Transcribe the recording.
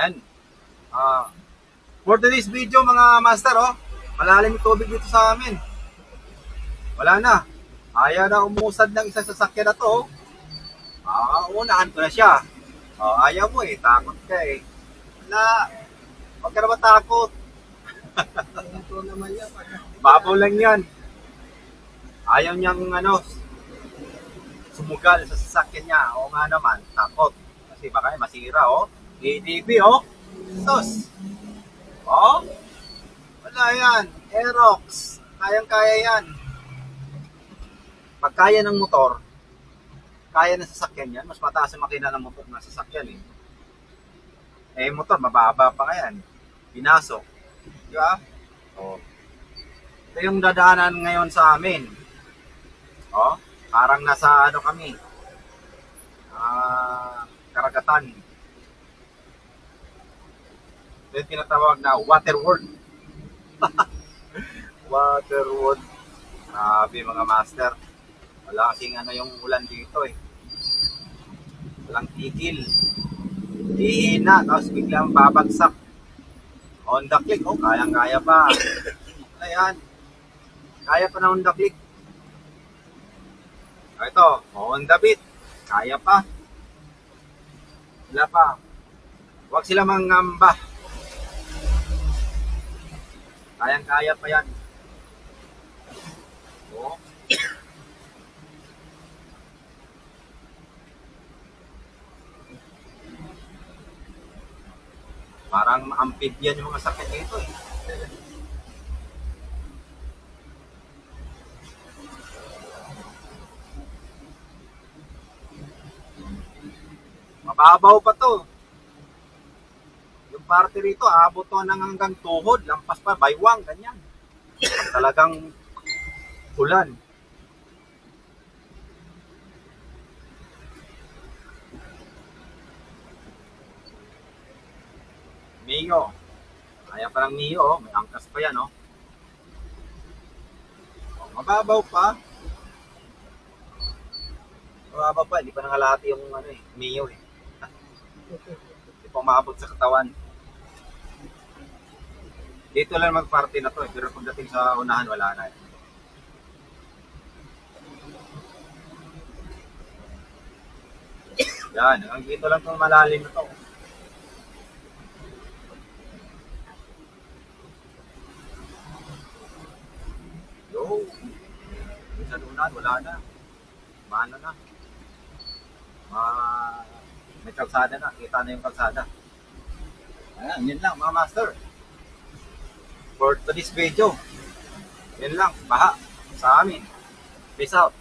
And, for today's video mga master, malalim yung tubig dito sa amin. Wala na. Ayaw na umusad ng isang sasakyan na to. Unahan ko na siya. Ayaw mo eh, takot ka eh. Wala, huwag ka na matakot. Ito naman yan. Babaw lang yan. Ayaw niyang sumugal sa sasakyan niya. O nga naman, takot. Kasi baka masira ADB sus. Wala yan. Aerox. Kayang-kaya yan. Pag kaya ng motor, kaya ng sasakyan yan, mas mataas ang makina ng motor na sasakyan eh. Motor, mababa pa yan. Pinasok. Di ba? Ito yung dadaanan ngayon sa amin. Parang nasa kami. Karagatan. Ito yung tinatawag na water world. Water world. Grabe mga master. Wala kasing yung ulan dito eh. Walang tigil. Hihina, tapos biglang babagsak. Honda Click, kayang-kaya pa. Ayan. Kaya pa na Honda Click. Ito, Honda Beat. Kaya pa. Wala pa. Huwag sila mangamba. Kayang-kaya pa yan. Parang amphibian yung mga sakit dito eh. Mababaw pa to. Yung parte rito, abot to ng hanggang tuhod, lampas pa, baywang, ganyan. Talagang ulan. Mio. Kaya pa ng Mio, may angkas pa yan, mababaw pa. Mababaw pa, hindi pa nangalati yung Mio eh. Hindi pa maabot sa katawan. Dito lang mag-party na to eh, pero pagdating sa unahan, wala na eh. Yan, hanggang dito lang itong malalim na to. Sa unahan, wala na. Maano na. May kalsada na. Kita na yung kalsada. Ayan, yun lang mga master. For today's video, yun lang. Baha sa amin. Peace out.